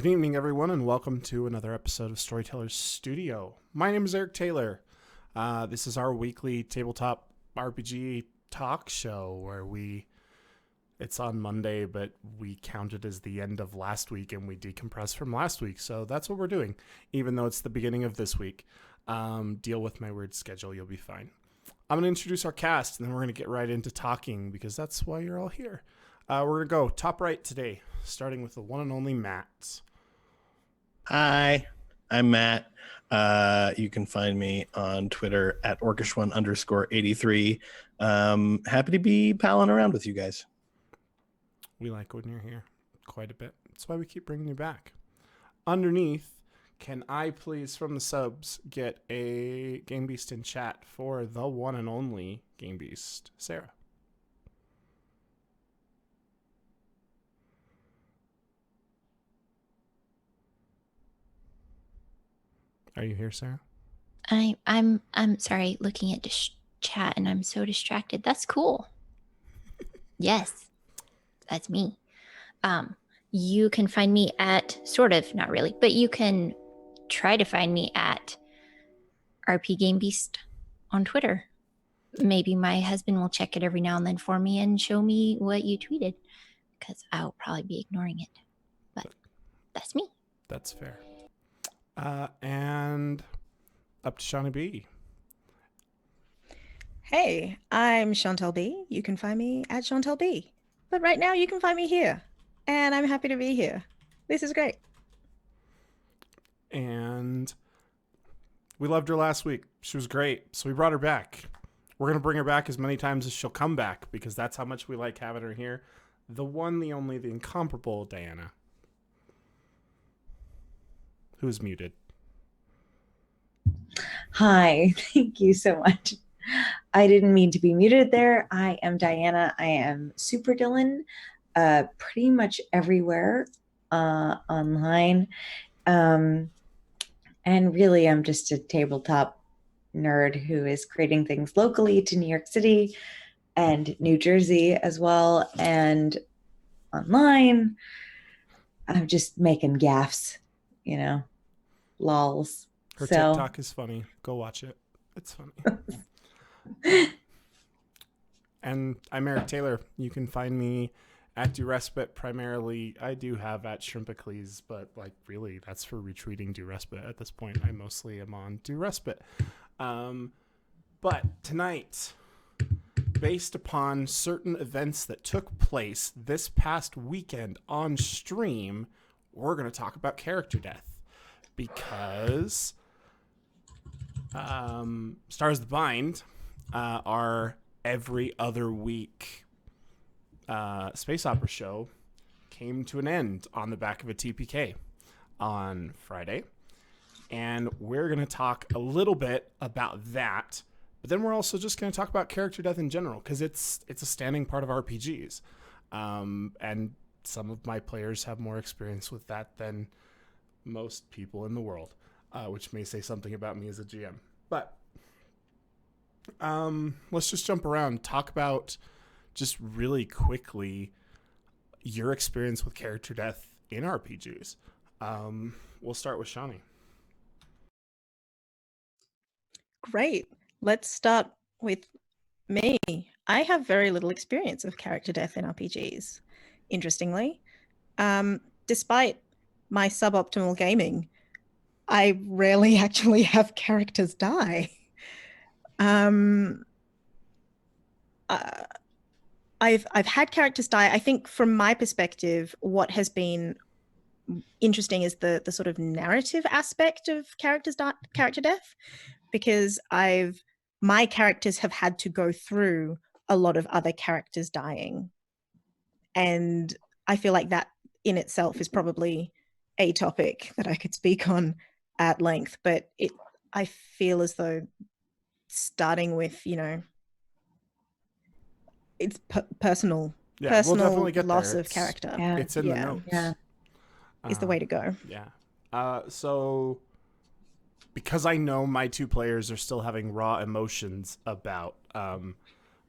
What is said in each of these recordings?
Good evening, everyone, and welcome to another episode of Storyteller's Studio. My name is Eric Taylor. This is our weekly tabletop RPG talk show where it's on Monday, but we count it as the end of last week and we decompress from last week. So that's what we're doing, even though it's the beginning of this week. Deal with my weird schedule. You'll be fine. I'm going to introduce our cast, and then we're going to get right into talking because that's why you're all here. We're going to go top right today, starting with the one and only Matt. Hi, I'm Matt. You can find me on Twitter at orcish1_83. Happy to be palling around with you guys. We like when you're here quite a bit. That's why we keep bringing you back. Underneath, can I please, from the subs, get a Game Beast in chat for the one and only Game Beast, Sarah? Are you here, Sarah? I'm sorry, looking at chat and I'm so distracted. That's cool. Yes, that's me. You can find me at not really, but you can try to find me at RP Game Beast on Twitter. Maybe my husband will check it every now and then for me and show me what you tweeted, because I'll probably be ignoring it. But that's me. That's fair. And up to Shawnee B. Hey, I'm Chantel B. You can find me at Chantel B. But right now you can find me here. And I'm happy to be here. This is great. And we loved her last week. She was great. So we brought her back. We're going to bring her back as many times as she'll come back because that's how much we like having her here. The one, the only, the incomparable Diana. Who's muted. Hi, thank you so much. I didn't mean to be muted there. I am Diana. I am Super Dylan, pretty much everywhere online. And really, I'm just a tabletop nerd who is creating things locally to New York City and New Jersey as well. And online, I'm just making gaffes, lols. Her TikTok is funny. Go watch it. It's funny. And I'm Eric Taylor. You can find me at Do Respite primarily. I do have at Shrimpicles, but really that's for retweeting Do Respite at this point. I mostly am on Do Respite. But tonight, based upon certain events that took place this past weekend on stream, we're going to talk about character death because Stars the Bind, our every other week space opera show, came to an end on the back of a TPK on Friday. And we're going to talk a little bit about that. But then we're also just going to talk about character death in general because it's a standing part of RPGs. And some of my players have more experience with that than most people in the world. Which may say something about me as a GM. But let's just jump around. Talk about just really quickly your experience with character death in RPGs. We'll start with Shawnee. Great. Let's start with me. I have very little experience of character death in RPGs, interestingly. Despite my suboptimal gaming, I rarely actually have characters die. I've had characters die. I think from my perspective, what has been interesting is the sort of narrative aspect of character death, because my characters have had to go through a lot of other characters dying. And I feel like that in itself is probably a topic that I could speak on at length, but I feel as though starting with, it's personal We'll definitely get loss there. of character. Yeah. It's in the notes. Yeah. Is the way to go. Yeah. So because I know my two players are still having raw emotions about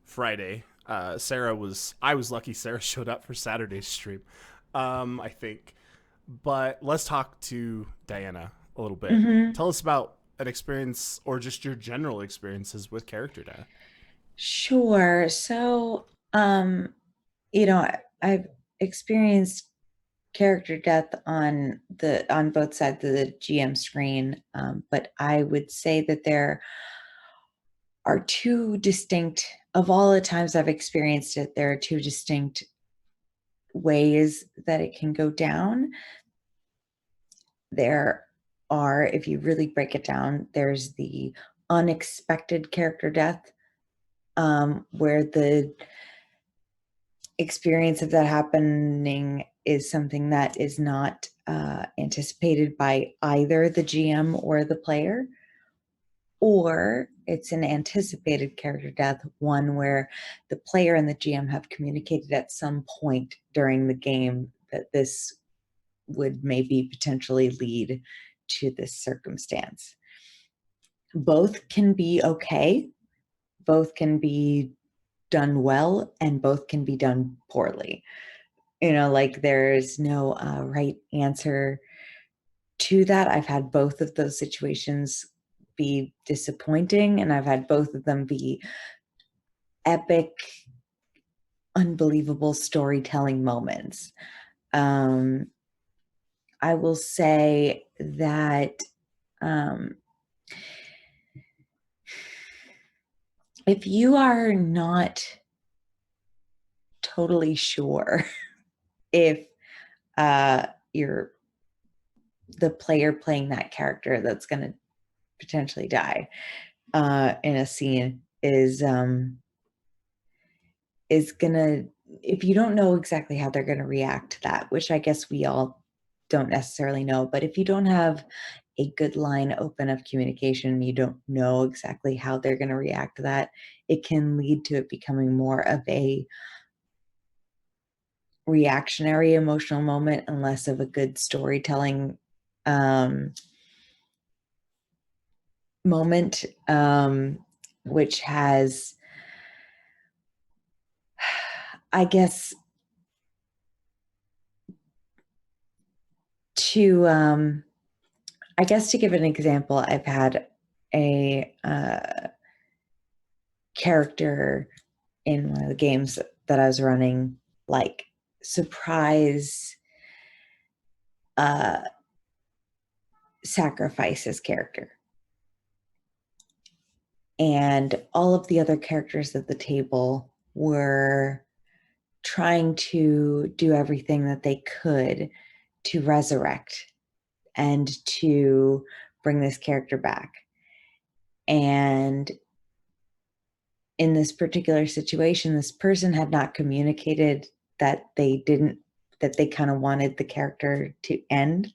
Friday, I was lucky Sarah showed up for Saturday's stream. I think But let's talk to Diana a little bit. Mhm. Tell us about an experience or just your general experiences with character death. Sure. So, I've experienced character death on both sides of the GM screen, but I would say that there are two distinct, of all the times I've experienced it, there are two distinct ways that it can go down. There are, if you really break it down, there's the unexpected character death, where the experience of that happening is something that is not anticipated by either the GM or the player, or it's an anticipated character death, one where the player and the GM have communicated at some point during the game that this would maybe potentially lead to this circumstance. Both can be okay, both can be done well, and both can be done poorly. Like there's no right answer to that. I've had both of those situations be disappointing, and I've had both of them be epic, unbelievable storytelling moments. I will say that if you are not totally sure if you're the player playing that character that's going to potentially die in a scene is gonna, if you don't know exactly how they're gonna react to that, which I guess we all don't necessarily know, but if you don't have a good line open of communication, you don't know exactly how they're gonna react to that, it can lead to it becoming more of a reactionary emotional moment and less of a good storytelling moment, which has, I guess, to give an example, I've had a character in one of the games that I was running, like, surprise sacrifice his character. And all of the other characters at the table were trying to do everything that they could to resurrect and to bring this character back. And in this particular situation, this person had not communicated that they kind of wanted the character to end,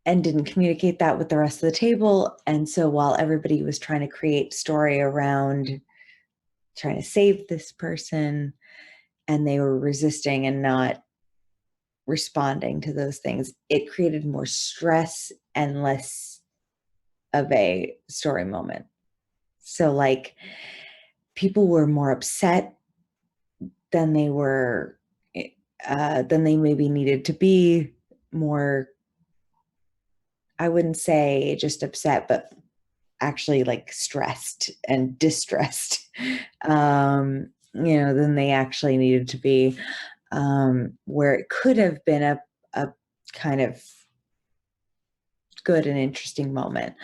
and didn't communicate that with the rest of the table. And so while everybody was trying to create story around trying to save this person, and they were resisting and not responding to those things, it created more stress and less of a story moment. So, like, people were more upset than they were, than they maybe needed to be. More, I wouldn't say just upset, but actually like stressed and distressed, than they actually needed to be, where it could have been a kind of good and interesting moment.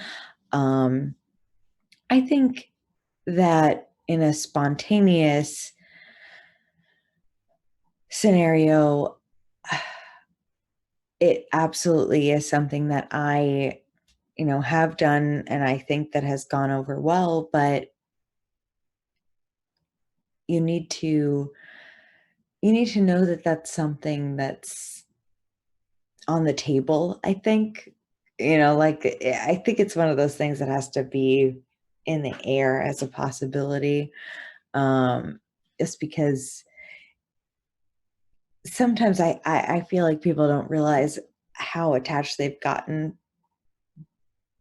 I think that in a spontaneous scenario, it absolutely is something that I, have done, and I think that has gone over well, but you need to know that that's something that's on the table. I think, I think it's one of those things that has to be in the air as a possibility, just because sometimes I feel like people don't realize how attached they've gotten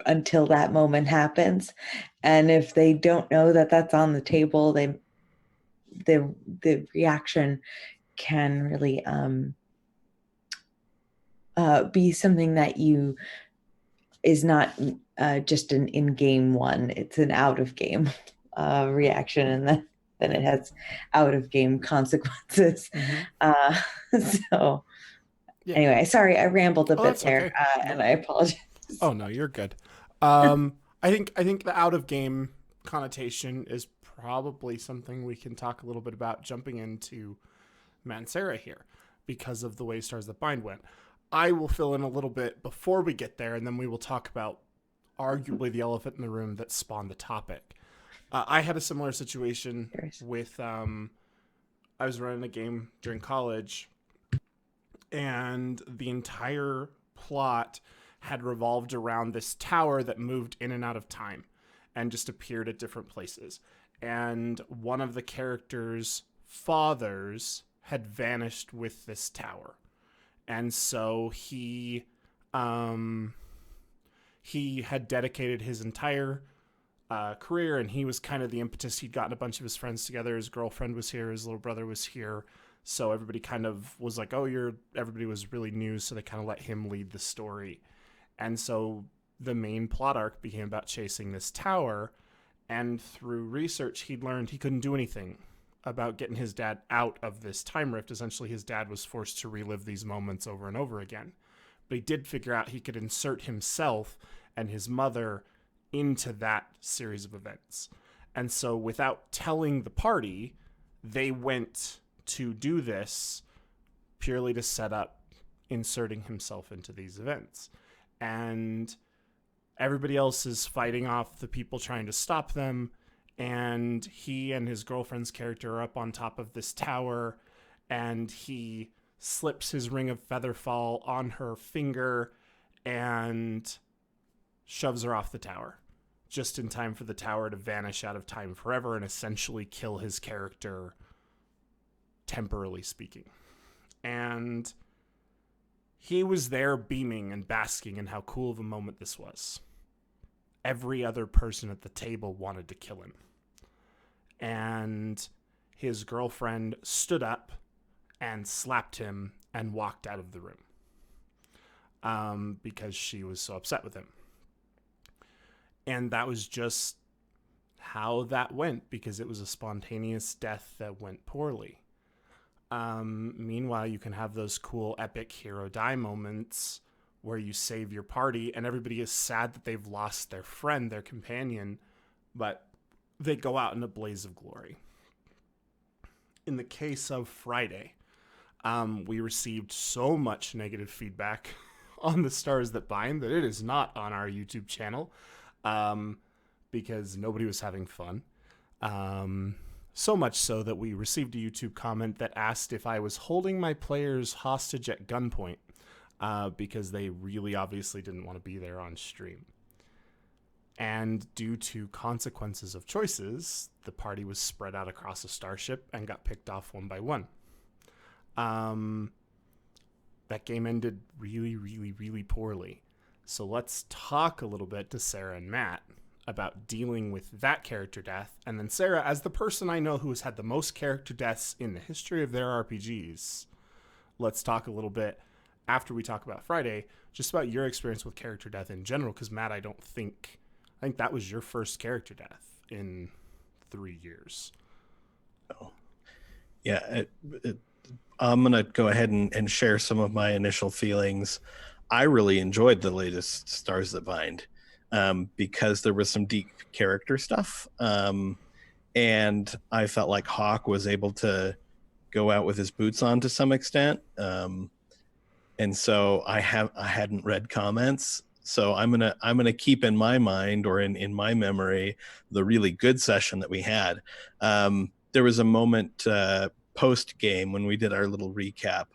until that moment happens. And if they don't know that that's on the table, the reaction can really be something that you is not just an in-game one. It's an out-of-game reaction, and then it has out-of-game consequences. So Yeah. anyway, sorry, I rambled a bit that's there, okay. and I apologize. Oh no, you're good. I think the out of game connotation is probably something we can talk a little bit about jumping into Matt and Sarah here because of the way Stars That Bind went. I will fill in a little bit before we get there, and then we will talk about arguably the elephant in the room that spawned the topic. I had a similar situation with I was running a game during college, and the entire plot had revolved around this tower that moved in and out of time and just appeared at different places. And one of the characters' fathers had vanished with this tower. And so he had dedicated his entire career, and he was kind of the impetus. He'd gotten a bunch of his friends together. His girlfriend was here. His little brother was here. So everybody kind of was like, oh, everybody was really new. So they kind of let him lead the story. And so the main plot arc became about chasing this tower. And through research, he'd learned he couldn't do anything about getting his dad out of this time rift. Essentially, his dad was forced to relive these moments over and over again. But he did figure out he could insert himself and his mother into that series of events. And so without telling the party, they went to do this purely to set up inserting himself into these events. And everybody else is fighting off the people trying to stop them. And he and his girlfriend's character are up on top of this tower, and he slips his ring of featherfall on her finger and shoves her off the tower, just in time for the tower to vanish out of time forever and essentially kill his character, temporarily speaking. And he was there beaming and basking in how cool of a moment this was. Every other person at the table wanted to kill him. And his girlfriend stood up and slapped him and walked out of the room because she was so upset with him. And that was just how that went, because it was a spontaneous death that went poorly. Meanwhile, you can have those cool epic hero die moments where you save your party and everybody is sad that they've lost their friend, their companion, but they go out in a blaze of glory. In the case of Friday, we received so much negative feedback on the Stars That Bind that it is not on our YouTube channel, because nobody was having fun. So much so that we received a YouTube comment that asked if I was holding my players hostage at gunpoint, because they really obviously didn't want to be there on stream. And due to consequences of choices, the party was spread out across a starship and got picked off one by one. That game ended really, really, really poorly. So let's talk a little bit to Sarah and Matt about dealing with that character death. And then Sarah, as the person I know who has had the most character deaths in the history of their RPGs, let's talk a little bit, after we talk about Friday, just about your experience with character death in general. Because Matt, I think that was your first character death in 3 years. Oh, yeah. I'm going to go ahead and share some of my initial feelings. I really enjoyed the latest Stars That Bind, because there was some deep character stuff. And I felt like Hawk was able to go out with his boots on to some extent. And so I hadn't read comments. So I'm gonna keep in my mind, or in my memory, the really good session that we had. There was a moment post game when we did our little recap,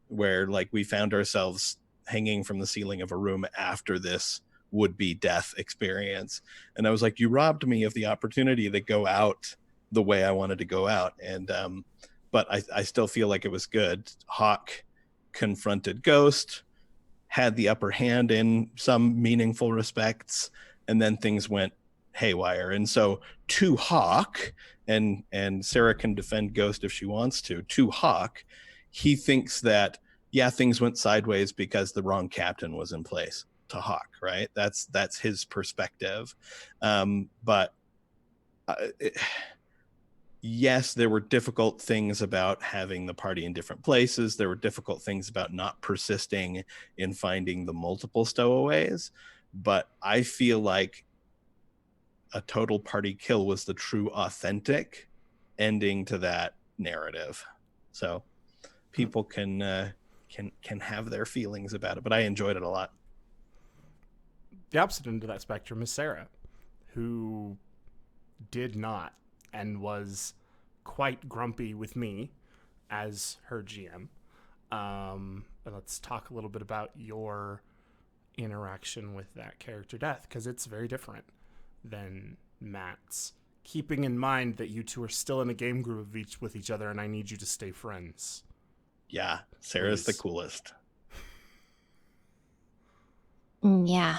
where like we found ourselves hanging from the ceiling of a room after this would-be death experience, and I was like, you robbed me of the opportunity to go out the way I wanted to go out. And but I still feel like it was good. Hawk confronted Ghost, had the upper hand in some meaningful respects, and then things went haywire. And so to Hawk, and Sarah can defend Ghost if she wants to Hawk, he thinks that yeah, things went sideways because the wrong captain was in place to Hawk, right? That's his perspective. But yes, there were difficult things about having the party in different places. There were difficult things about not persisting in finding the multiple stowaways. But I feel like a total party kill was the true authentic ending to that narrative. So people can have their feelings about it, but I enjoyed it a lot. The opposite end of that spectrum is Sarah, who did not and was quite grumpy with me as her GM. Let's talk a little bit about your interaction with that character death, because it's very different than Matt's. Keeping in mind that you two are still in a game group with each other, and I need you to stay friends. Yeah, Sarah's Please. the coolest. Yeah.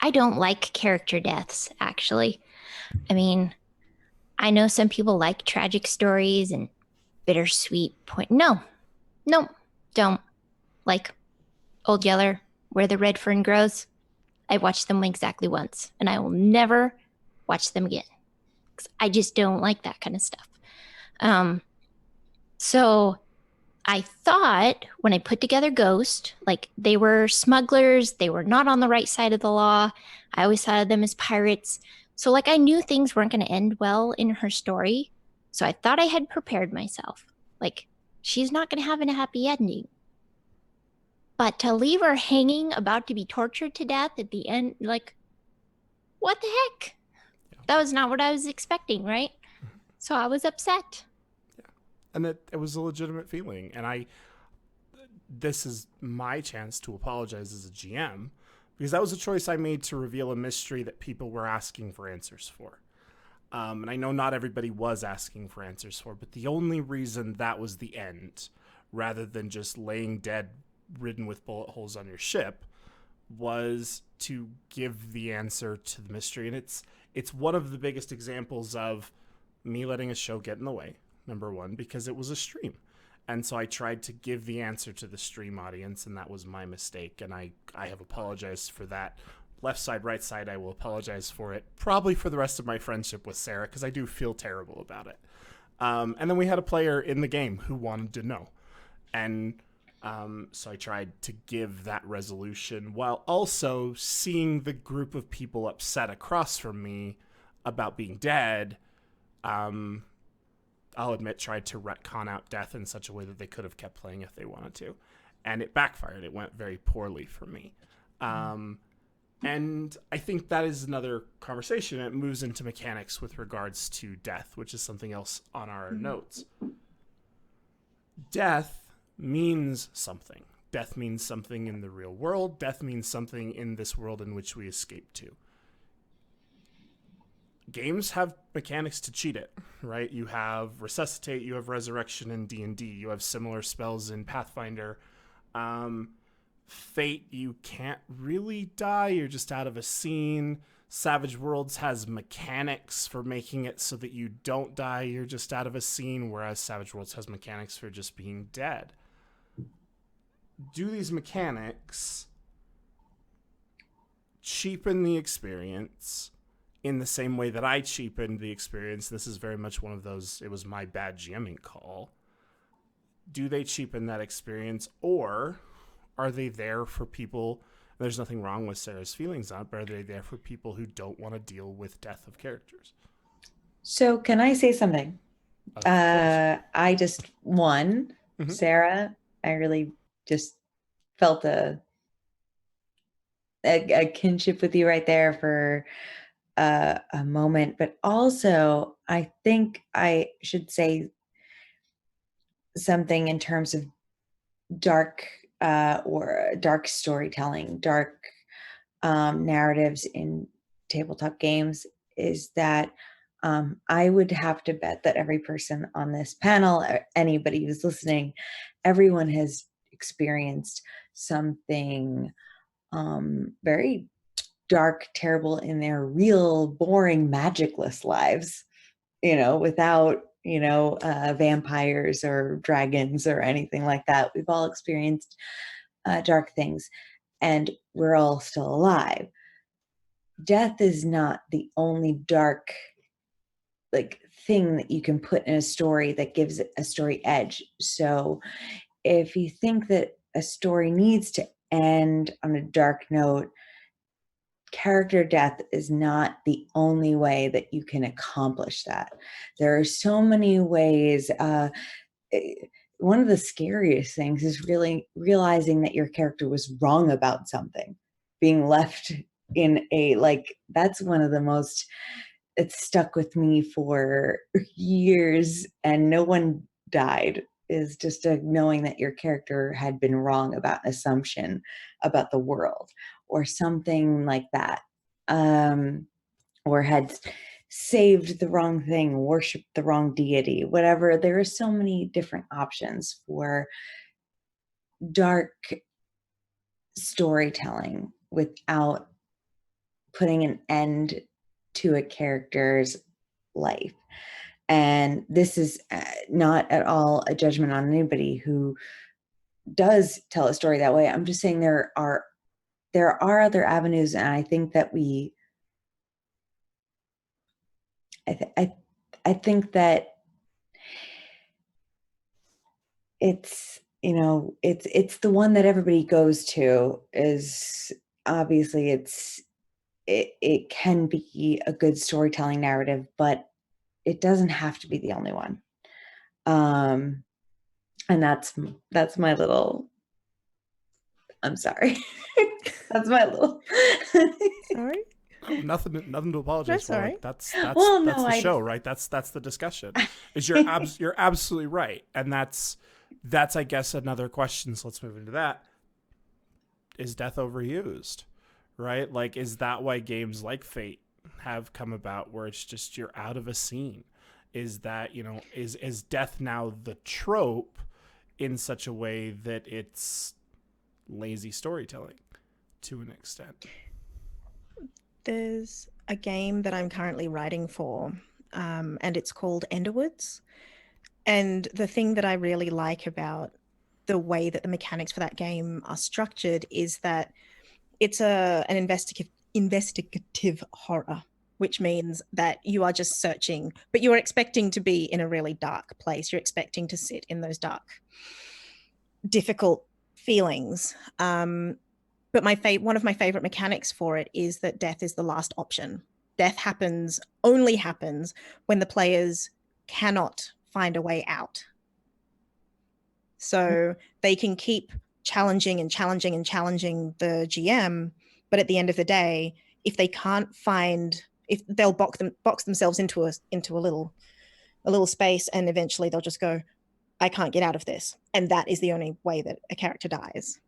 I don't like character deaths, actually. I mean, I know some people like tragic stories and bittersweet point. No, don't. Like Old Yeller, Where the Red Fern Grows. I watched them exactly once, and I will never watch them again. I just don't like that kind of stuff. So I thought when I put together Ghost, like they were smugglers, they were not on the right side of the law. I always thought of them as pirates. So like I knew things weren't going to end well in her story. So I thought I had prepared myself. Like she's not going to have a happy ending. But to leave her hanging, about to be tortured to death at the end, like, what the heck? That was not what I was expecting, right? So I was upset. Yeah. And it was a legitimate feeling. And this is my chance to apologize as a GM, because that was a choice I made to reveal a mystery that people were asking for answers for. And I know not everybody was asking for answers for, but the only reason that was the end, rather than just laying dead, ridden with bullet holes on your ship, was to give the answer to the mystery. And it's one of the biggest examples of me letting a show get in the way, number one, because it was a stream. And so I tried to give the answer to the stream audience, and that was my mistake. And I have apologized for that. Left side, right side, I will apologize for it, probably for the rest of my friendship with Sarah, because I do feel terrible about it. And then we had a player in the game who wanted to know. And so I tried to give that resolution while also seeing the group of people upset across from me about being dead. I'll admit, tried to retcon out death in such a way that they could have kept playing if they wanted to. And it backfired. It went very poorly for me. And I think that is another conversation. It moves into mechanics with regards to death, which is something else on our notes. Death means something. Death means something in the real world. Death means something in this world in which we escape to. Games have mechanics to cheat it, right? You have Resuscitate, you have Resurrection in D&D, you have similar spells in Pathfinder. Fate, you can't really die, you're just out of a scene. Savage Worlds has mechanics for making it so that you don't die, you're just out of a scene, whereas Savage Worlds has mechanics for just being dead. Do these mechanics cheapen the experience in the same way that I cheapened the experience? This is very much one of those, it was my bad GMing call. Do they cheapen that experience, or are they there for people? There's nothing wrong with Sarah's feelings on it, but are they there for people who don't want to deal with death of characters? So can I say something? I just won, Sarah. I really just felt a kinship with you right there for a moment, but also I think I should say something in terms of dark or dark storytelling, dark narratives in tabletop games, is that I would have to bet that every person on this panel, anybody who's listening, everyone has experienced something very dark, terrible in their real, boring, magicless lives, without vampires or dragons or anything like that. We've all experienced dark things, and we're all still alive. Death is not the only dark thing that you can put in a story that gives a story edge. So if you think that a story needs to end on a dark note, character death is not the only way that you can accomplish that. There are so many ways. One of the scariest things is really realizing that your character was wrong about something, being left in that's one of the most, it's stuck with me for years, and no one died, is just knowing that your character had been wrong about an assumption about the world or something like that, or had saved the wrong thing, worshiped the wrong deity, whatever. There are so many different options for dark storytelling without putting an end to a character's life. And this is not at all a judgment on anybody who does tell a story that way. I'm just saying there are other avenues, and I think that I think that it's it's the one that everybody goes to. Is obviously it can be a good storytelling narrative, but it doesn't have to be the only one. And that's my little, I'm sorry. That's my little Sorry. Oh, nothing to apologize That's for. all Like, right. that's Well, no, the show, right? That's the discussion. Is you're absolutely right, and that's I guess another question. So let's move into that. Is death overused, right? Like, is that why games like Fate have come about, where it's just you're out of a scene? Is that is death now the trope in such a way that it's lazy storytelling to an extent? There's a game that I'm currently writing for, and it's called Enderwoods. And the thing that I really like about the way that the mechanics for that game are structured is that it's an investigative horror, which means that you are just searching, but you are expecting to be in a really dark place. You're expecting to sit in those dark, difficult feelings. But one of my favorite mechanics for it is that death is the last option. Death only happens when the players cannot find a way out. So they can keep challenging and challenging and challenging the GM, but at the end of the day, if they can't if they'll box themselves into a little space, and eventually they'll just go, I can't get out of this. And that is the only way that a character dies.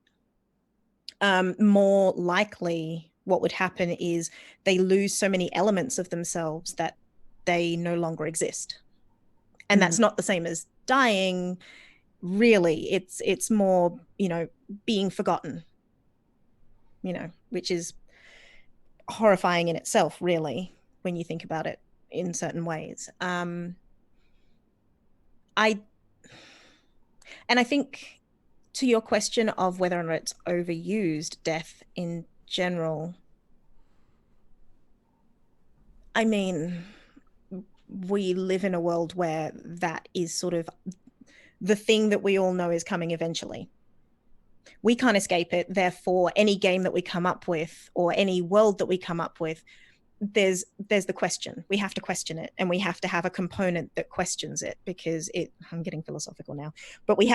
More likely, what would happen is they lose so many elements of themselves that they no longer exist. And that's not the same as dying, really. It's more, being forgotten, which is horrifying in itself, really, when you think about it in certain ways. I think, to your question of whether or not it's overused, death in general, I mean, we live in a world where that is sort of the thing that we all know is coming eventually. We can't escape it. Therefore, any game that we come up with or any world that we come up with, there's the question. We have to question it, and we have to have a component that questions it, because I'm getting philosophical now, but we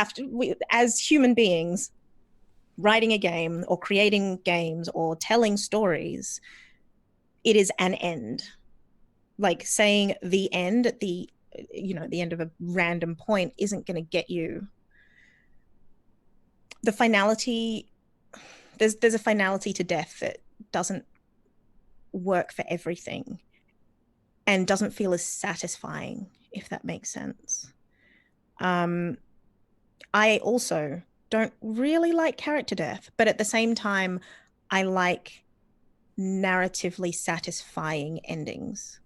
as human beings, writing a game or creating games or telling stories, it is an end. Like saying the end at the end of a random point isn't going to get you the finality. There's a finality to death that doesn't work for everything and doesn't feel as satisfying, if that makes sense. I also don't really like character death, but at the same time, I like narratively satisfying endings.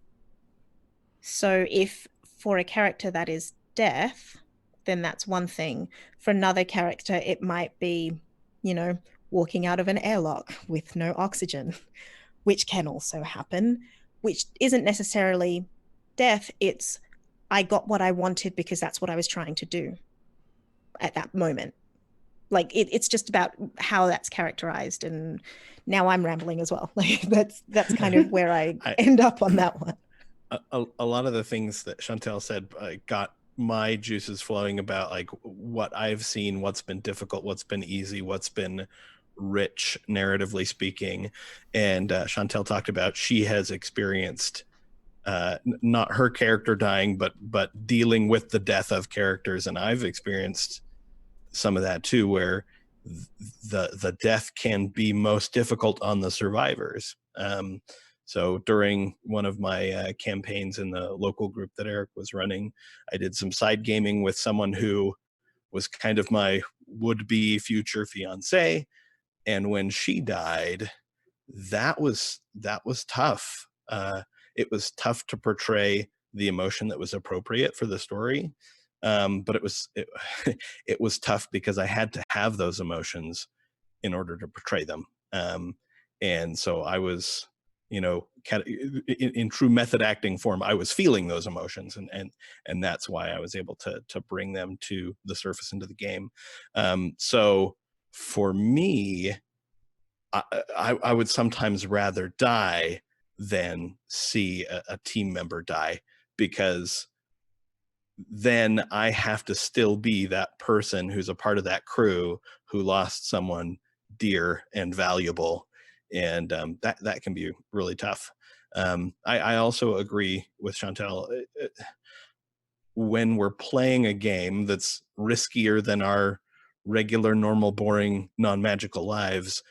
So if, for a character that is death, then that's one thing. For another character, it might be, walking out of an airlock with no oxygen, which can also happen, which isn't necessarily death. It's, I got what I wanted because that's what I was trying to do at that moment. Like it's just about how that's characterized. And now I'm rambling as well. Like that's kind of where I end up on that one. A lot of the things that Chantel said got my juices flowing about like what I've seen, what's been difficult, what's been easy, what's been rich narratively speaking. And Chantel talked about she has experienced not her character dying, but dealing with the death of characters. And I've experienced some of that too, where the death can be most difficult on the survivors. So during one of my campaigns in the local group that Eric was running, I did some side gaming with someone who was kind of my would-be future fiance. And when she died, that was tough. It was tough to portray the emotion that was appropriate for the story. But it was tough because I had to have those emotions in order to portray them. And so I was, in true method acting form, I was feeling those emotions, and that's why I was able to bring them to the surface into the game. So for me, I would sometimes rather die than see a team member die, because then I have to still be that person who's a part of that crew who lost someone dear and valuable. And that can be really tough. I also agree with Chantel. When we're playing a game that's riskier than our regular, normal, boring, non-magical lives,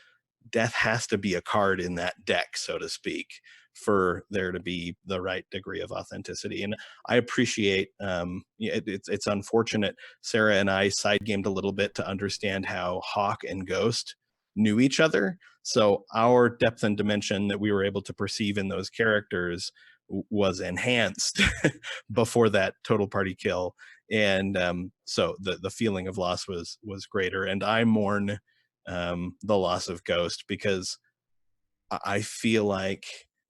death has to be a card in that deck, so to speak, for there to be the right degree of authenticity. And I appreciate it's unfortunate Sarah and I side gamed a little bit to understand how Hawk and Ghost knew each other, so our depth and dimension that we were able to perceive in those characters was enhanced before that total party kill. And so the feeling of loss was greater. And I mourn the loss of Ghost, because I feel like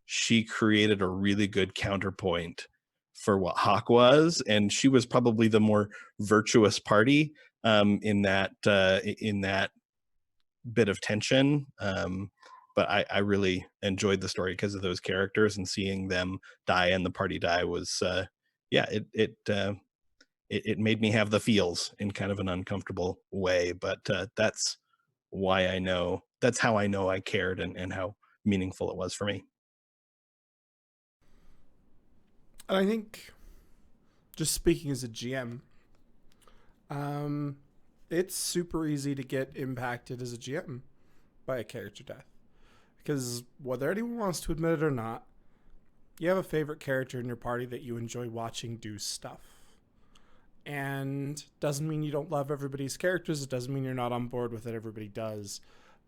she created a really good counterpoint for what Hawk was, and she was probably the more virtuous party in that bit of tension. But I really enjoyed the story because of those characters, and seeing them die and the party die was it made me have the feels in kind of an uncomfortable way. But that's how I know I cared, and how meaningful it was for me. And I think, just speaking as a GM, it's super easy to get impacted as a GM by a character death. Because whether anyone wants to admit it or not, you have a favorite character in your party that you enjoy watching do stuff. And doesn't mean you don't love everybody's characters. It doesn't mean you're not on board with it. Everybody does.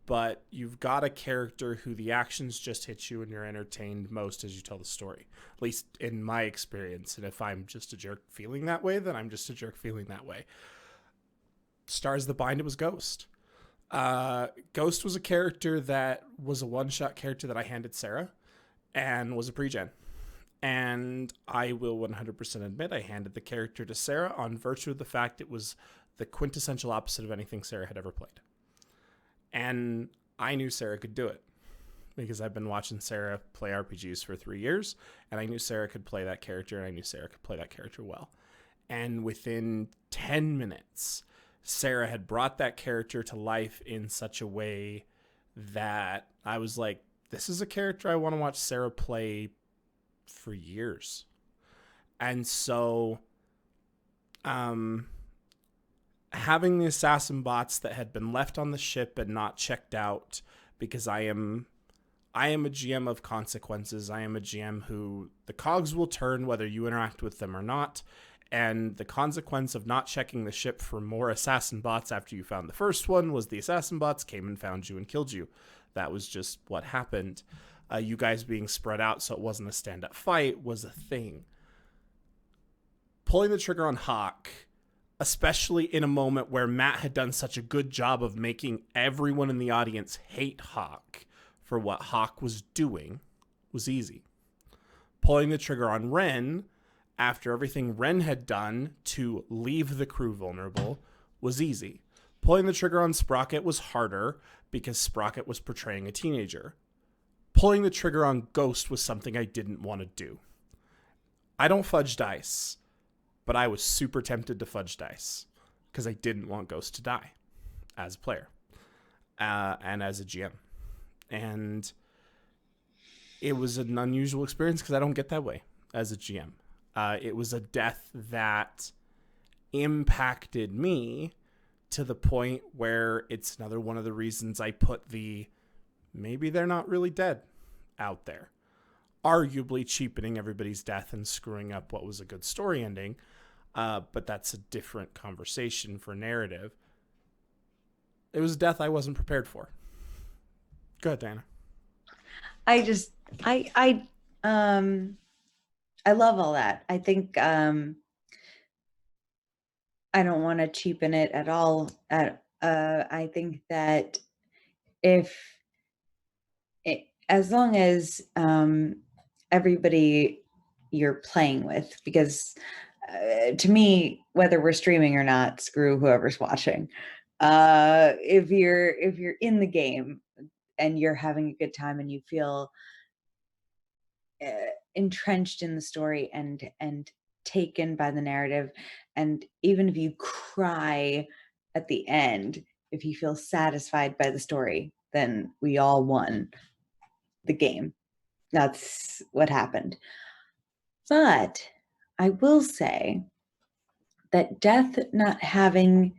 But you've got a character who the actions just hit you and you're entertained most as you tell the story. At least in my experience. And if I'm just a jerk feeling that way, then I'm just a jerk feeling that way. Stars That Bind, it was Ghost. Ghost was a character that was a one-shot character that I handed Sarah and was a pre-gen. And I will 100% admit I handed the character to Sarah on virtue of the fact it was the quintessential opposite of anything Sarah had ever played. And I knew Sarah could do it because I've been watching Sarah play RPGs for 3 years, and I knew Sarah could play that character, and I knew Sarah could play that character well. And within 10 minutes, Sarah had brought that character to life in such a way that I was like, this is a character I want to watch Sarah play for years. And so having the assassin bots that had been left on the ship and not checked out, because I am a GM of consequences. I am a GM who the cogs will turn whether you interact with them or not. And the consequence of not checking the ship for more assassin bots after you found the first one was the assassin bots came and found you and killed you. That was just what happened. You guys being spread out so it wasn't a stand-up fight was a thing. pulling the trigger on Hawk, especially in a moment where Matt had done such a good job of making everyone in the audience hate Hawk for what Hawk was doing, was easy. Pulling the trigger on Ren, after everything Ren had done to leave the crew vulnerable, was easy. Pulling the trigger on Sprocket was harder because Sprocket was portraying a teenager. Pulling the trigger on Ghost was something I didn't want to do. I don't fudge dice, but I was super tempted to fudge dice because I didn't want Ghost to die as a player and as a GM. And it was an unusual experience because I don't get that way as a GM. It was a death that impacted me to the point where it's another one of the reasons I put the maybe they're not really dead out there, arguably cheapening everybody's death and screwing up what was a good story ending. But that's a different conversation for narrative. It was a death I wasn't prepared for. Go ahead, Diana. I love all that. I think I don't want to cheapen it at all. I think that as long as everybody you're playing with, because to me, whether we're streaming or not, screw whoever's watching. If you're in the game and you're having a good time and you feel entrenched in the story and taken by the narrative, and even if you cry at the end, if you feel satisfied by the story, then we all won the game. That's what happened. But I will say that death not having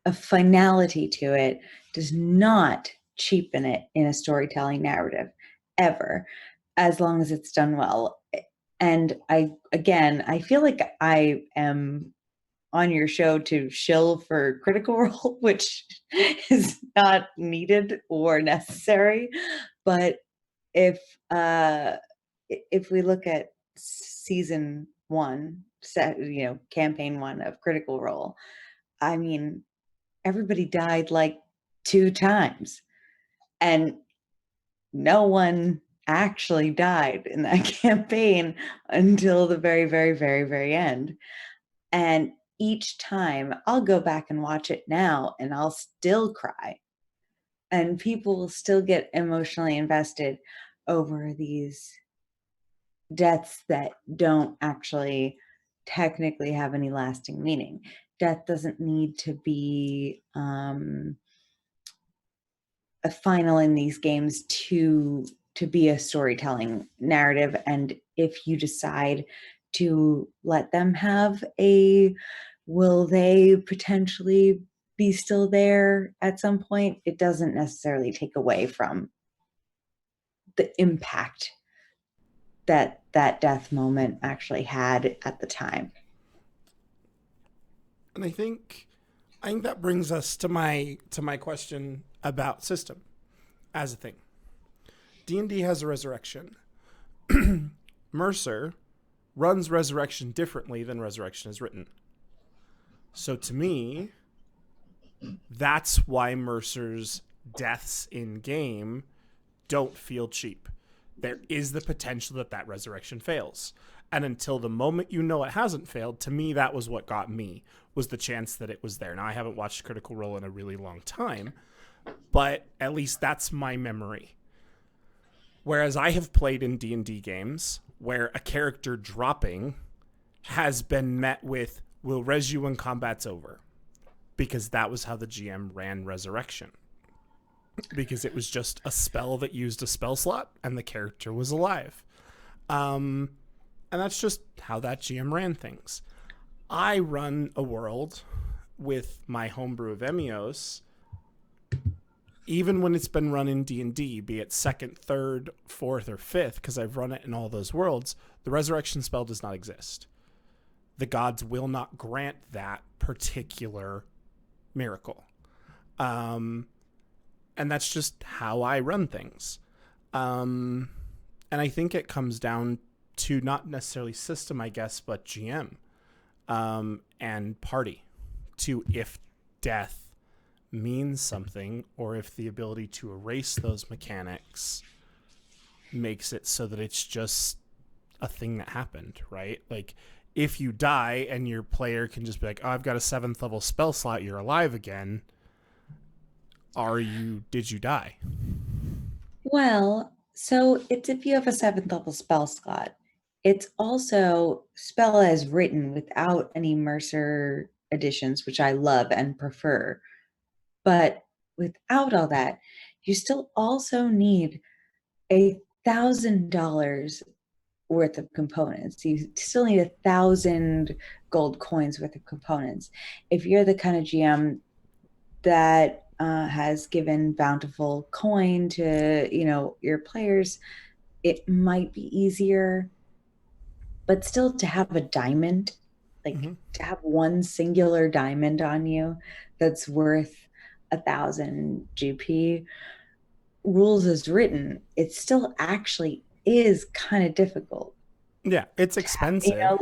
a finality to it does not cheapen it in a storytelling narrative ever, as long as it's done well. And I feel like I am on your show to shill for Critical Role, which is not needed or necessary. But if we look at season 1, campaign 1 of Critical Role, I mean, everybody died like 2 times, and no one actually died in that campaign until the very, very, very, very end. And each time I'll go back and watch it now and I'll still cry, and people will still get emotionally invested over these deaths that don't actually technically have any lasting meaning. Death doesn't need to be a final in these games to be a storytelling narrative. And if you decide to let them have will they potentially be still there at some point, it doesn't necessarily take away from the impact that death moment actually had at the time. And I think that brings us to my question about system as a thing. D&D has a resurrection. Mercer runs resurrection differently than resurrection is written. So to me, that's why Mercer's deaths in game don't feel cheap. There is the potential that resurrection fails. And until the moment you know it hasn't failed, to me, that was what got me, was the chance that it was there. Now, I haven't watched Critical Role in a really long time, but at least that's my memory. Whereas I have played in D&D games where a character dropping has been met with, we'll res you when combat's over. Because that was how the GM ran Resurrection. Because it was just a spell that used a spell slot and the character was alive. And that's just how that GM ran things. I run a world with my homebrew of Emios, even when it's been run in D&D, be it 2nd, 3rd, 4th, or 5th, because I've run it in all those worlds, the resurrection spell does not exist. The gods will not grant that particular miracle. And that's just how I run things. And I think it comes down to not necessarily system, I guess, but GM. and party to if death means something, or if the ability to erase those mechanics makes it so that it's just a thing that happened, right? Like, if you die and your player can just be like, oh, I've got a 7th level spell slot, you're alive again. Did you die? Well, so it's if you have a 7th level spell slot. It's also spell as written without any Mercer additions, which I love and prefer. But without all that, you still also need $1,000 worth of components. You still need 1,000 gold coins worth of components. If you're the kind of GM that has given bountiful coin to your players, it might be easier, but still to have a diamond, like to have one singular diamond on you that's worth 1,000 GP, rules as written, it still actually is kind of difficult. Yeah, it's expensive.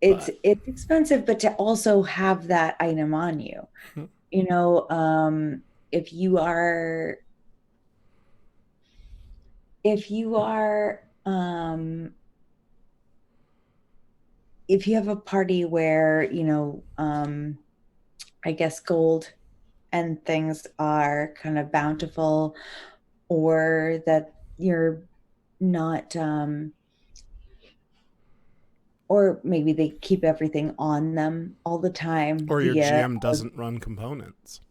It's expensive, but to also have that item on you, if you are if you have a party where I guess gold and things are kind of bountiful, or that you're not or maybe they keep everything on them all the time, or your GM doesn't run components,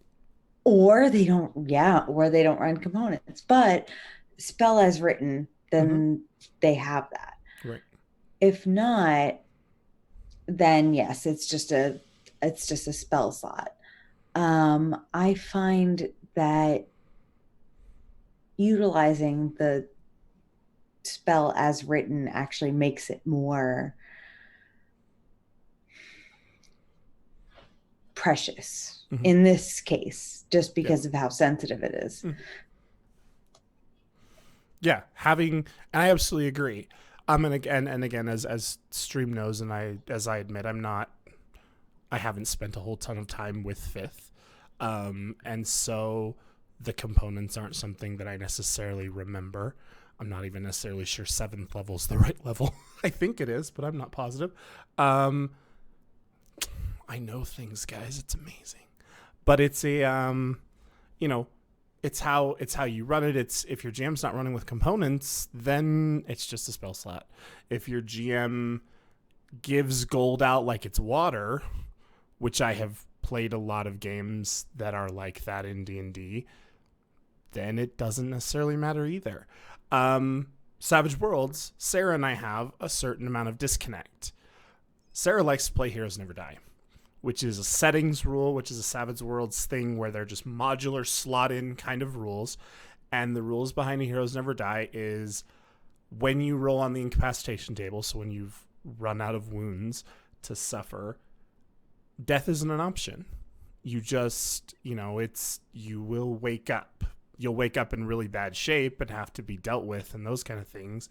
or they don't run components, but spell as written, then they have that. Right. If not, then yes, it's just a spell slot. I find that utilizing the spell as written actually makes it more precious in this case, just because of how sensitive it is. Yeah, and I absolutely agree. And again, as Stream knows, and as I admit, I haven't spent a whole ton of time with 5th, and so the components aren't something that I necessarily remember. I'm not even necessarily sure 7th level is the right level. I think it is, but I'm not positive. I know things, guys. It's amazing. But it's it's how you run it. It's if your GM's not running with components, then it's just a spell slot. If your GM gives gold out like it's water, which I have played a lot of games that are like that in D&D, then it doesn't necessarily matter either. Savage Worlds, Sarah and I have a certain amount of disconnect. Sarah likes to play Heroes Never Die, which is a settings rule, which is a Savage Worlds thing where they're just modular slot-in kind of rules. And the rules behind Heroes Never Die is when you roll on the incapacitation table, so when you've run out of wounds to suffer, death isn't an option. You just, you will wake up. You'll wake up in really bad shape and have to be dealt with and those kind of things.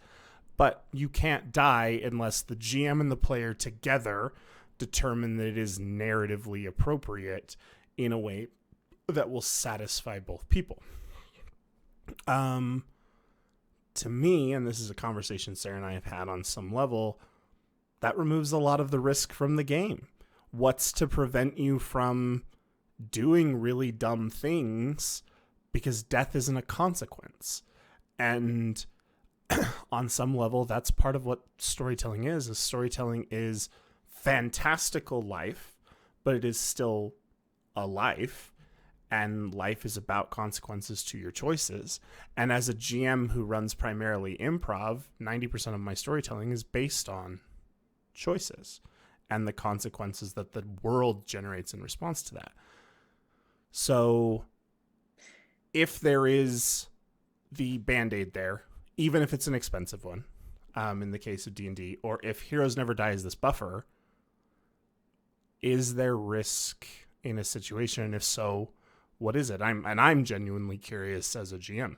But you can't die unless the GM and the player together determine that it is narratively appropriate in a way that will satisfy both people. To me, and this is a conversation Sarah and I have had on some level, that removes a lot of the risk from the game. What's to prevent you from doing really dumb things because death isn't a consequence? And on some level, that's part of what storytelling is. Storytelling is fantastical life, but it is still a life, and life is about consequences to your choices. And as a GM who runs primarily improv, 90% of my storytelling is based on choices and the consequences that the world generates in response to that. So if there is the Band-Aid there, even if it's an expensive one, in the case of D&D, or if Heroes Never Die is this buffer, is there risk in a situation? And if so, what is it? I'm genuinely curious as a GM.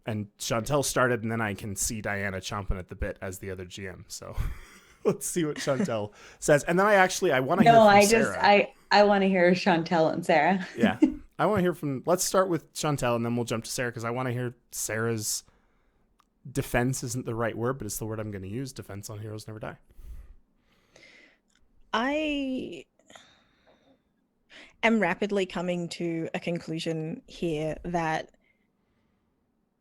And Chantel started, and then I can see Diana chomping at the bit as the other GM. So Let's see what Chantel says. And then I want to hear No, from I Sarah. I want to hear Chantel and Sarah. Yeah. I want to hear from, let's start with Chantel and then we'll jump to Sarah because I want to hear Sarah's defense isn't the right word, but it's the word I'm going to use. Defense on Heroes Never Die. I am rapidly coming to a conclusion here that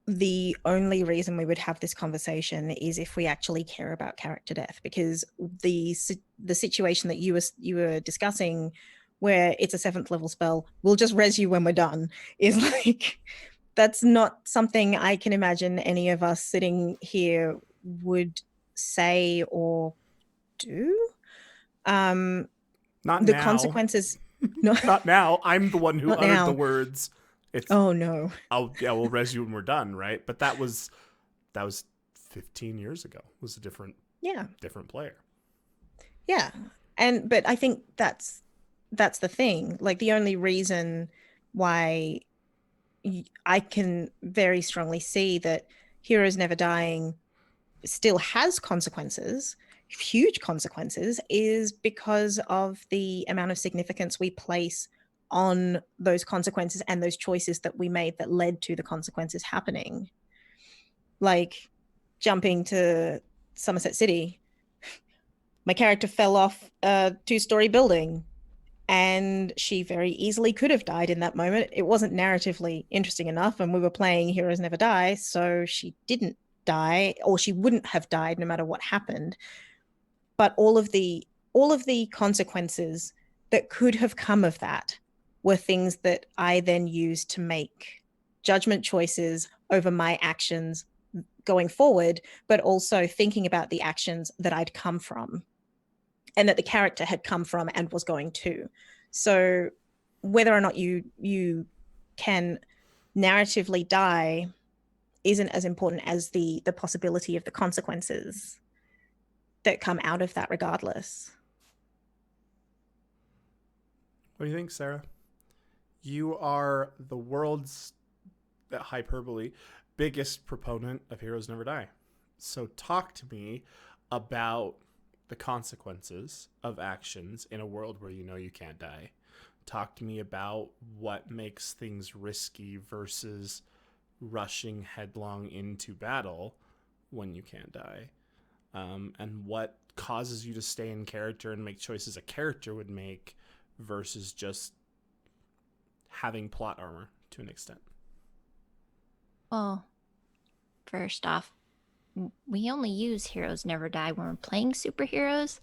the only reason we would have this conversation is if we actually care about character death, because the situation that you were discussing, where it's a 7th level spell, we'll just res you when we're done, is like, that's not something I can imagine any of us sitting here would say or do. Not the now. consequences. No, Not now. I'm the one who Not uttered now. the words. It's oh no. we'll res you when we're done, right? But that was 15 years ago. It was a different player. Yeah. But I think that's the thing. Like, the only reason why I can very strongly see that Heroes Never Dying still has consequences, huge consequences, is because of the amount of significance we place on those consequences and those choices that we made that led to the consequences happening. Like, jumping to Somerset City, my character fell off a 2-story building and she very easily could have died in that moment. It wasn't narratively interesting enough, and we were playing Heroes Never Die, so she didn't die, or she wouldn't have died no matter what happened. But all of the consequences that could have come of that were things that I then used to make judgment choices over my actions going forward, but also thinking about the actions that I'd come from and that the character had come from and was going to. So whether or not you can narratively die isn't as important as the possibility of the consequences that come out of that regardless. What do you think, Sarah? You are the world's, hyperbole, biggest proponent of Heroes Never Die. So talk to me about the consequences of actions in a world where you know you can't die. Talk to me about what makes things risky versus rushing headlong into battle when you can't die. And what causes you to stay in character and make choices a character would make versus just having plot armor to an extent. Well, first off, we only use Heroes Never Die when we're playing superheroes.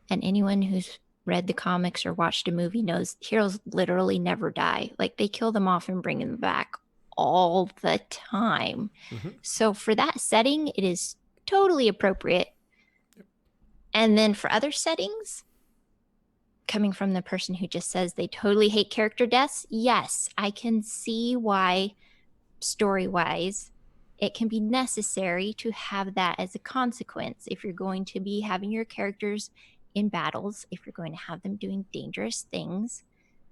And anyone who's read the comics or watched a movie knows heroes literally never die. Like, they kill them off and bring them back all the time. Mm-hmm. So for that setting, it is totally appropriate. Yep. And then for other settings, coming from the person who just says they totally hate character deaths, yes, I can see why, story-wise, it can be necessary to have that as a consequence. If you're going to be having your characters in battles, if you're going to have them doing dangerous things,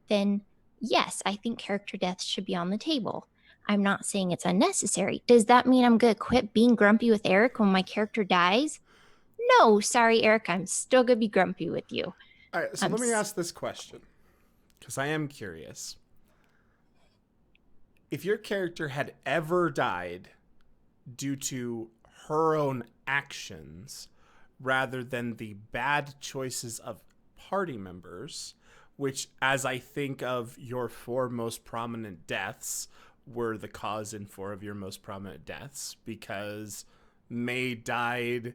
then yes, I think character deaths should be on the table. I'm not saying it's unnecessary. Does that mean I'm going to quit being grumpy with Eric when my character dies? No, sorry, Eric, I'm still going to be grumpy with you. All right, so let me ask this question, because I am curious. If your character had ever died due to her own actions rather than the bad choices of party members, which, as I think of your 4 most prominent deaths, were the cause in 4 of your most prominent deaths, because May died.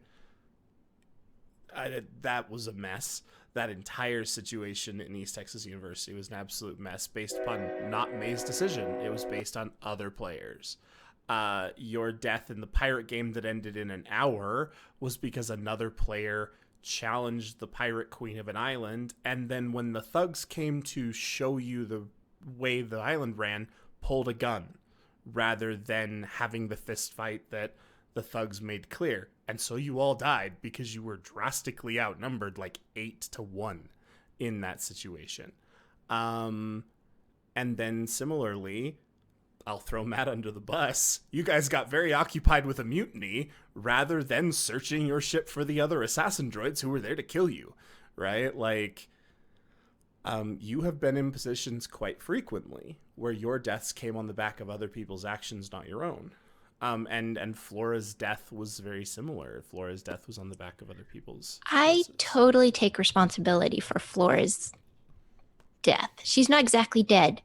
That was a mess. That entire situation in East Texas University was an absolute mess based upon not May's decision. It was based on other players. Your death in the pirate game that ended in an hour was because another player challenged the pirate queen of an island, and then when the thugs came to show you the way the island ran, pulled a gun rather than having the fist fight that the thugs made clear. And so you all died because you were drastically outnumbered, like 8-1 in that situation. And then similarly, I'll throw Matt under the bus. You guys got very occupied with a mutiny rather than searching your ship for the other assassin droids who were there to kill you, right? Like, you have been in positions quite frequently where your deaths came on the back of other people's actions, not your own. And Flora's death was very similar. Flora's death was on the back of other people's I choices. totally take responsibility for Flora's death. She's not exactly dead.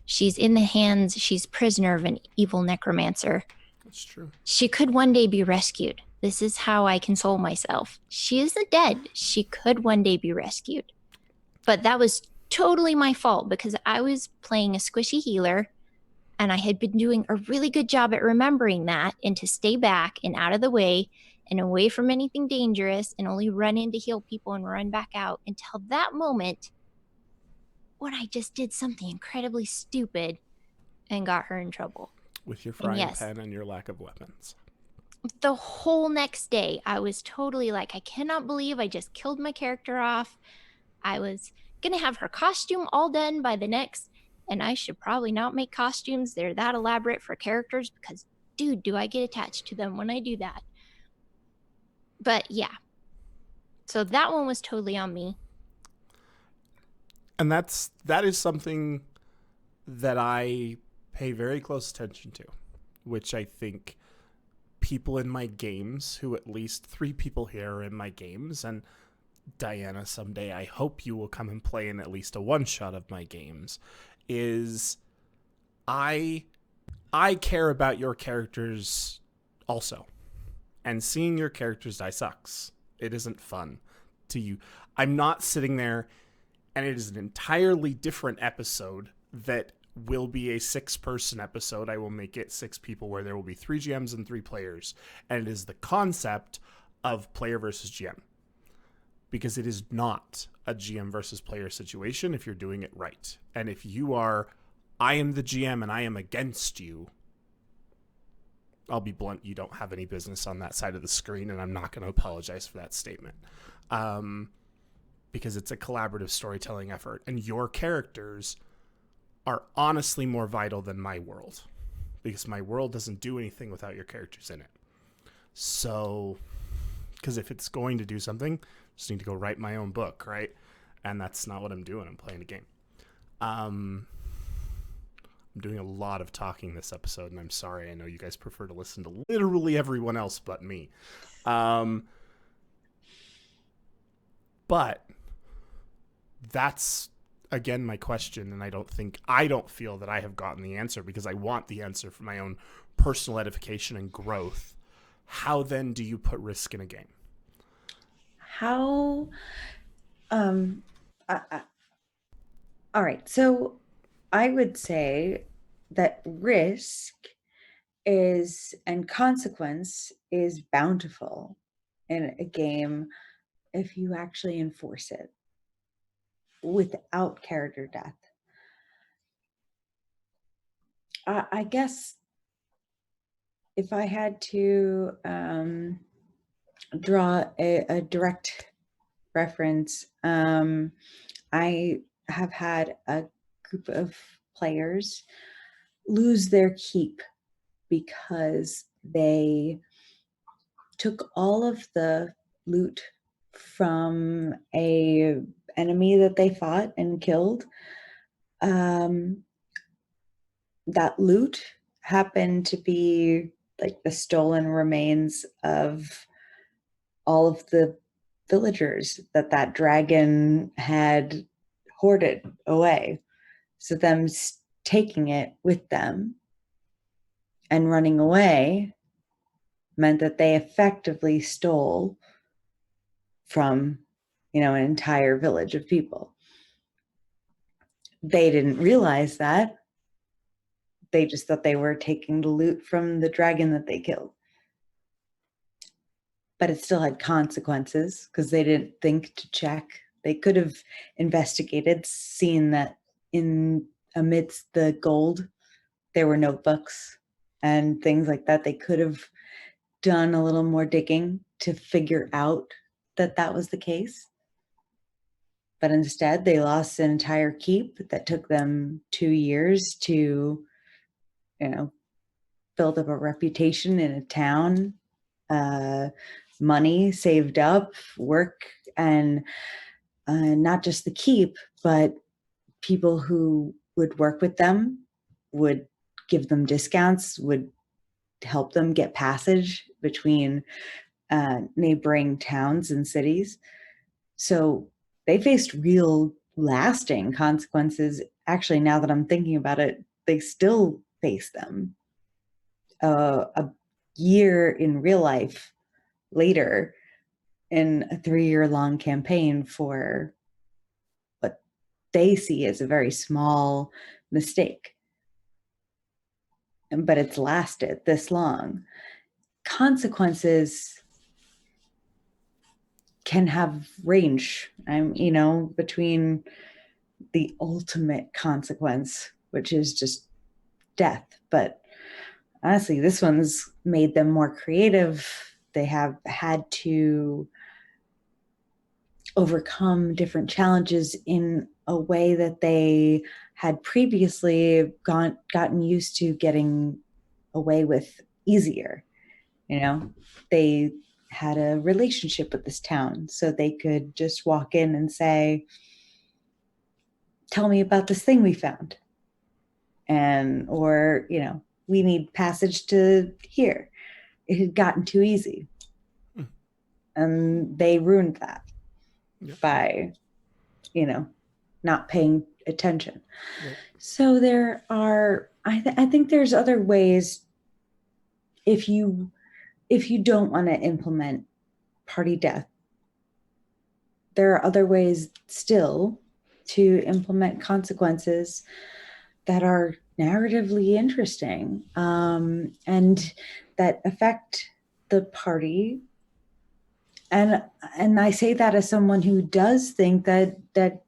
She's in the hands, she's prisoner of an evil necromancer. That's true. She could one day be rescued. This is how I console myself. She isn't dead. She could one day be rescued. But that was totally my fault because I was playing a squishy healer and I had been doing a really good job at remembering that and to stay back and out of the way and away from anything dangerous and only run in to heal people and run back out until that moment when I just did something incredibly stupid and got her in trouble. With your frying yes. pan and your lack of weapons. The whole next day, I was totally like, I cannot believe I just killed my character off. I was going to have her costume all done by the next, and I should probably not make costumes. They're that elaborate for characters because, dude, do I get attached to them when I do that? But yeah. So that one was totally on me. And that is something that I pay very close attention to, which I think people in my games, who at least 3 people here are in my games, and Diana, someday I hope you will come and play in at least a one-shot of my games, is I care about your characters also. And seeing your characters die sucks. It isn't fun to you. I'm not sitting there and it is an entirely different episode that will be a 6-person episode. I will make it 6 people where there will be 3 GMs and 3 players. And it is the concept of player versus GM. Because it is not a GM versus player situation if you're doing it right. And if you are, I am the GM and I am against you, I'll be blunt, you don't have any business on that side of the screen, and I'm not going to apologize for that statement. Because it's a collaborative storytelling effort, and your characters are honestly more vital than my world, because my world doesn't do anything without your characters in it. So, because if it's going to do something, I just need to go write my own book, right? And that's not what I'm doing. I'm playing a game. I'm doing a lot of talking this episode, and I'm sorry. I know you guys prefer to listen to literally everyone else but me. But that's, again, my question, and I don't feel that I have gotten the answer because I want the answer for my own personal edification and growth. How then do you put risk in a game? How all right, so I would say that risk is and consequence is bountiful in a game if you actually enforce it without character death. I guess if I had to draw a direct reference, I have had a group of players lose their keep because they took all of the loot from a enemy that they fought and killed. That loot happened to be like the stolen remains of all of the villagers that dragon had hoarded away. So them taking it with them and running away meant that they effectively stole from, an entire village of people. They didn't realize that. They just thought they were taking the loot from the dragon that they killed. But it still had consequences because they didn't think to check. They could have investigated, seen that amidst the gold, there were notebooks and things like that. They could have done a little more digging to figure out that was the case. But instead, they lost an entire keep that took them 2 years to, build up a reputation in a town, money saved up, work, and not just the keep, but people who would work with them, would give them discounts, would help them get passage between neighboring towns and cities. So they faced real lasting consequences. Actually, now that I'm thinking about it, they still face them. A year in real life later, in a 3-year-long campaign for what they see as a very small mistake. But it's lasted this long. Consequences can have range. Between the ultimate consequence, which is just death. But honestly, this one's made them more creative. They have had to overcome different challenges in a way that they had previously gotten used to getting away with easier. They had a relationship with this town, so they could just walk in and say, tell me about this thing we found. Or we need passage to here. It had gotten too easy. And they ruined that by, not paying attention. Yep. So there are, I think there's other ways. If you don't want to implement party death, there are other ways still to implement consequences that are narratively interesting, and that affect the party. And I say that as someone who does think that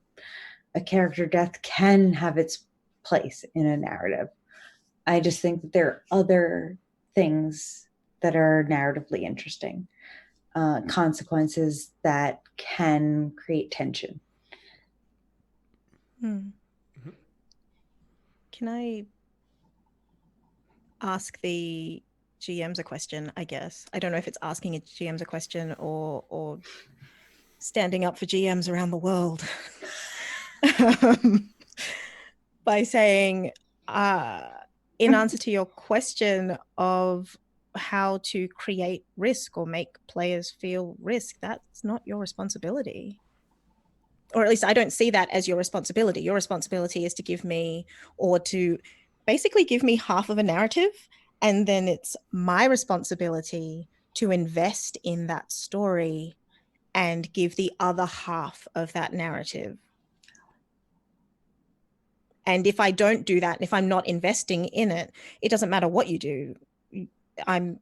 a character death can have its place in a narrative. I just think that there are other things that are narratively interesting, consequences that can create tension. Mm-hmm. Can I ask the GMs a question, I guess? I don't know if it's asking GMs a question or standing up for GMs around the world. By saying, in answer to your question of how to create risk or make players feel risk, that's not your responsibility. Or at least I don't see that as your responsibility. Your responsibility is to give me, or to basically give me half of a narrative, and then it's my responsibility to invest in that story and give the other half of that narrative. And if I don't do that, if I'm not investing in it, it doesn't matter what you do. I'm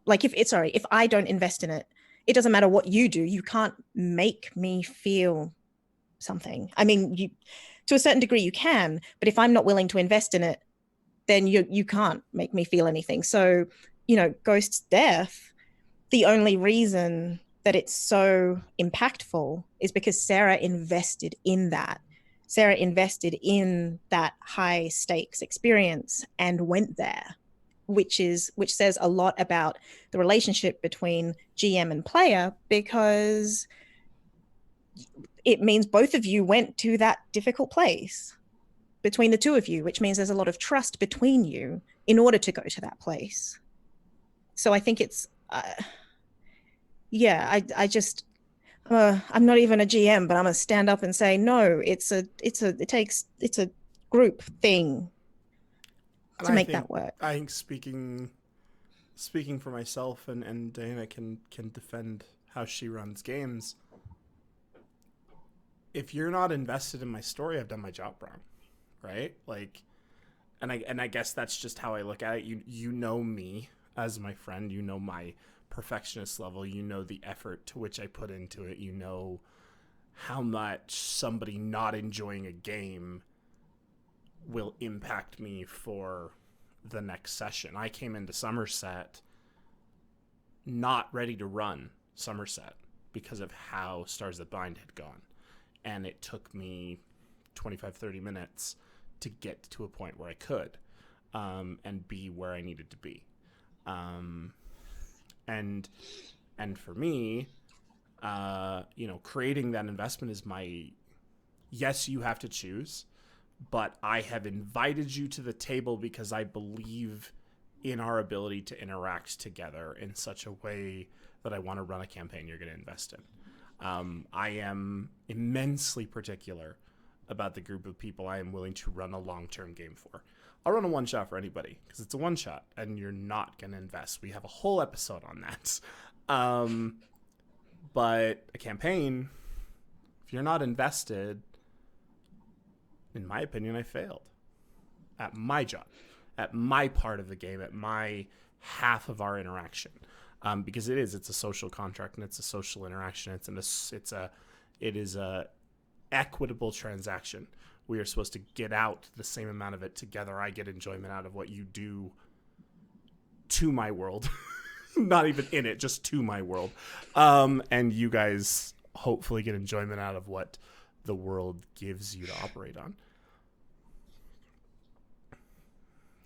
like, if I don't invest in it, it doesn't matter what you do. You can't make me feel something. I mean, to a certain degree you can, but if I'm not willing to invest in it, then you can't make me feel anything. So, Ghost's death, the only reason that it's so impactful is because Sarah invested in that. Sarah invested in that high stakes experience and went there, which says a lot about the relationship between GM and player, because it means both of you went to that difficult place between the two of you, which means there's a lot of trust between you in order to go to that place. So I think it's, I'm not even a GM, but I'm gonna stand up and say, no, it's a group thing to make that work. I think speaking for myself, and Diana can defend how she runs games. If you're not invested in my story, I've done my job wrong, right? Like, and I guess that's just how I look at it. You know me as my friend. You know my perfectionist level. You know the effort to which I put into it. You know how much somebody not enjoying a game will impact me for the next session. I came into Somerset not ready to run Somerset because of how Stars That Bind had gone. And it took me 25, 30 minutes to get to a point where I could. and be where I needed to be. And for me, creating that investment is yes, you have to choose, but I have invited you to the table because I believe in our ability to interact together in such a way that I want to run a campaign you're going to invest in. I am immensely particular about the group of people I am willing to run a long-term game for. I'll run a one-shot for anybody because it's a one-shot and you're not going to invest. We have a whole episode on that. But a campaign, if you're not invested, in my opinion, I failed at my job, at my part of the game, at my half of our interaction. Because it's a social contract and it's a social interaction. It is a equitable transaction. We are supposed to get out the same amount of it together. I get enjoyment out of what you do to my world, not even in it, just to my world. And you guys hopefully get enjoyment out of what the world gives you to operate on.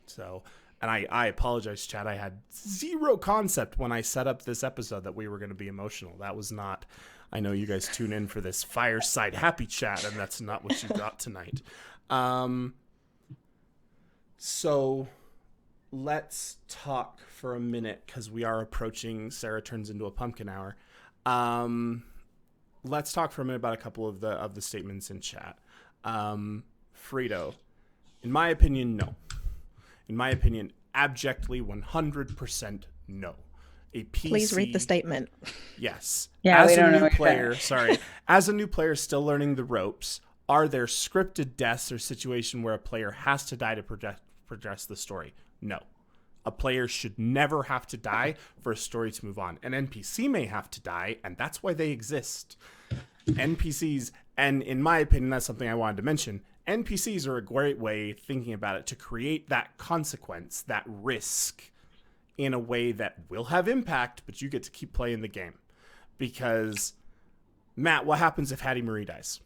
So, and I apologize, Chad. I had zero concept when I set up this episode that we were going to be emotional. That was not, I know you guys tune in for this fireside happy chat, and that's not what you got tonight. So let's talk for a minute, because we are approaching Sarah Turns Into a Pumpkin Hour. Let's talk for a minute about a couple of the statements in chat. Frito, in my opinion, no. In my opinion, abjectly 100% no. A PC, Please read the statement. Yes. Yeah, as we don't a know new what you're player, sorry, as a new player still learning the ropes, are there scripted deaths or situation where a player has to die to progress the story? No. A player should never have to die for a story to move on. An NPC may have to die, and that's why they exist. NPCs, and in my opinion, that's something I wanted to mention, NPCs are a great way, thinking about it, to create that consequence, that risk, in a way that will have impact, but you get to keep playing the game. Because, Matt, what happens if Hattie Marie dies?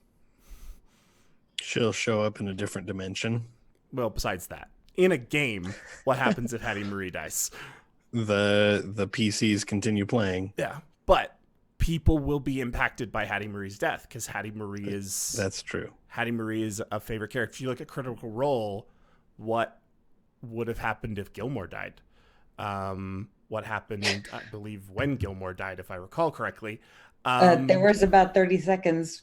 She'll show up in a different dimension. Well, besides that, in a game, what happens if Hattie Marie dies? The PCs continue playing. Yeah, but people will be impacted by Hattie Marie's death, because Hattie Marie is... That's true. Hattie Marie is a favorite character. If you look at Critical Role, what would have happened if Gilmore died? What happened, I believe, when Gilmore died, if I recall correctly. There was about 30 seconds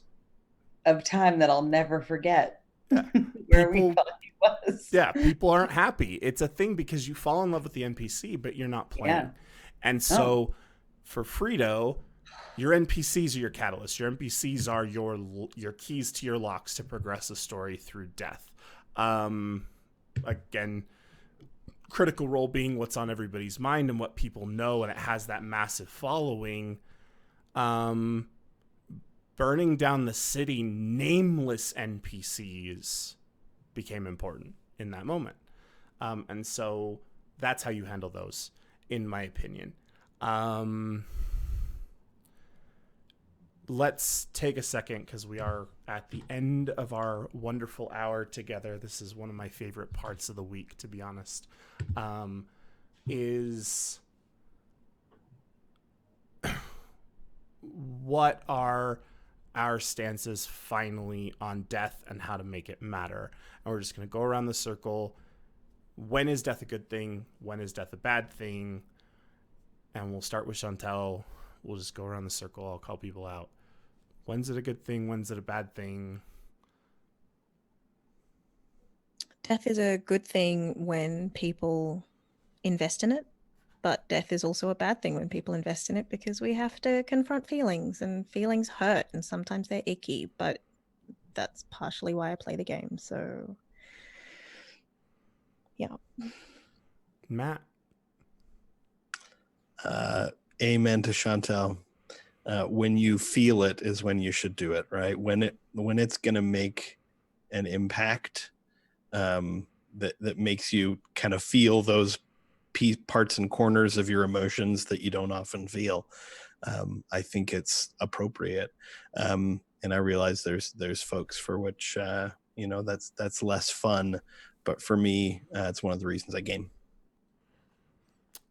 of time that I'll never forget. Yeah. Where we thought he was. Yeah, people aren't happy. It's a thing because you fall in love with the NPC, but you're not playing. Yeah. And so for Frito, your NPCs are your catalysts. Your NPCs are your keys to your locks to progress a story through death. Again, Critical Role being what's on everybody's mind and what people know, and it has that massive following. Burning down the city, nameless NPCs became important in that moment. And so that's how you handle those, in my opinion. Let's take a second, because we are at the end of our wonderful hour together. This is one of my favorite parts of the week, to be honest. Is what are our stances finally on death and how to make it matter? And we're just going to go around the circle. When is death a good thing? When is death a bad thing? And we'll start with Chantel. We'll just go around the circle. I'll call people out. When's it a good thing? When's it a bad thing? Death is a good thing when people invest in it, but death is also a bad thing when people invest in it, because we have to confront feelings, and feelings hurt, and sometimes they're icky, but that's partially why I play the game. So, yeah. Matt? Amen to Chantel. When you feel it is when you should do it, right? When it's going to make an impact that makes you kind of feel those parts and corners of your emotions that you don't often feel. I think it's appropriate. And I realize there's folks for which, that's less fun, But for me, it's one of the reasons I game.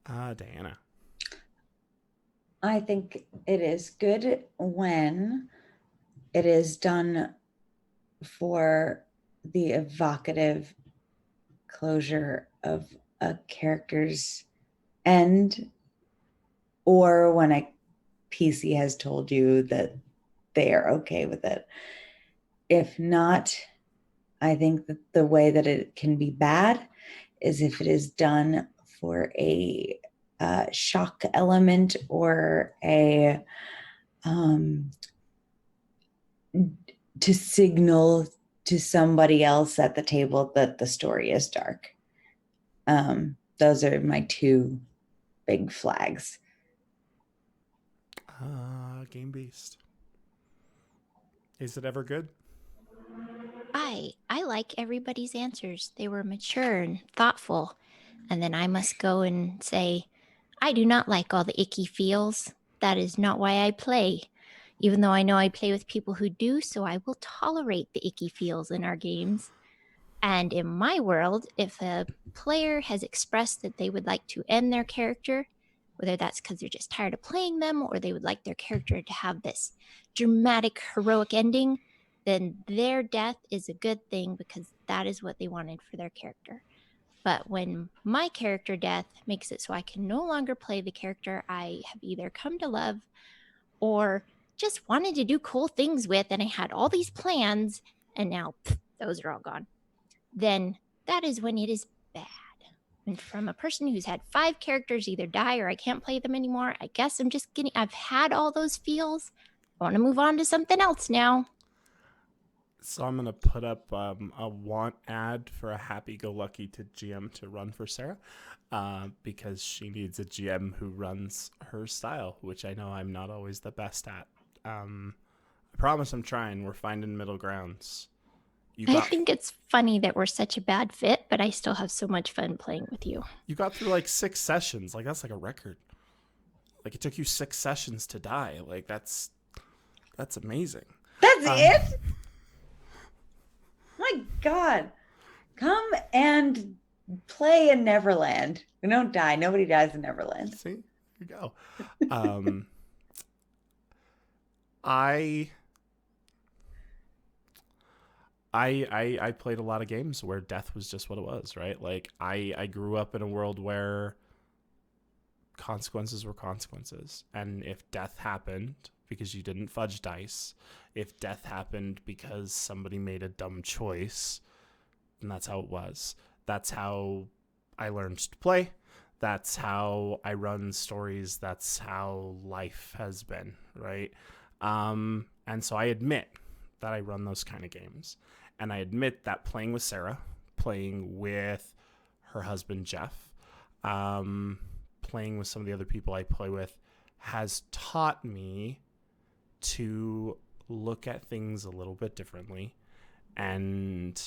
Diana. I think it is good when it is done for the evocative closure of a character's end, or when a PC has told you that they are okay with it. If not, I think that the way that it can be bad is if it is done for a shock element or a to signal to somebody else at the table that the story is dark. Those are my two big flags. Game based. Is it ever good? I like everybody's answers. They were mature and thoughtful. And then I must go and say, I do not like all the icky feels. That is not why I play. Even though I know I play with people who do, so I will tolerate the icky feels in our games. And in my world, if a player has expressed that they would like to end their character, whether that's because they're just tired of playing them or they would like their character to have this dramatic, heroic ending, then their death is a good thing because that is what they wanted for their character. But when my character death makes it so I can no longer play the character I have either come to love or just wanted to do cool things with, and I had all these plans, and now those are all gone, then that is when it is bad. And from a person who's had 5 characters either die or I can't play them anymore, I guess I've had all those feels. I want to move on to something else now. So I'm going to put up a want ad for a happy-go-lucky to GM to run for Sarah because she needs a GM who runs her style, which I know I'm not always the best at. I promise I'm trying. We're finding middle grounds. I think it's funny that we're such a bad fit, but I still have so much fun playing with you. You got through like 6 sessions. Like, that's like a record. Like, it took you 6 sessions to die. Like, that's amazing. That's it? My God. Come and play in Neverland. We don't die. Nobody dies in Neverland. See? Here you go. I played a lot of games where death was just what it was, right? Like, I grew up in a world where consequences were consequences. And if death happened because you didn't fudge dice, if death happened because somebody made a dumb choice, then that's how it was. That's how I learned to play. That's how I run stories. That's how life has been, right? And so I admit that I run those kind of games. And I admit that playing with Sarah, playing with her husband, Jeff, playing with some of the other people I play with has taught me to look at things a little bit differently. And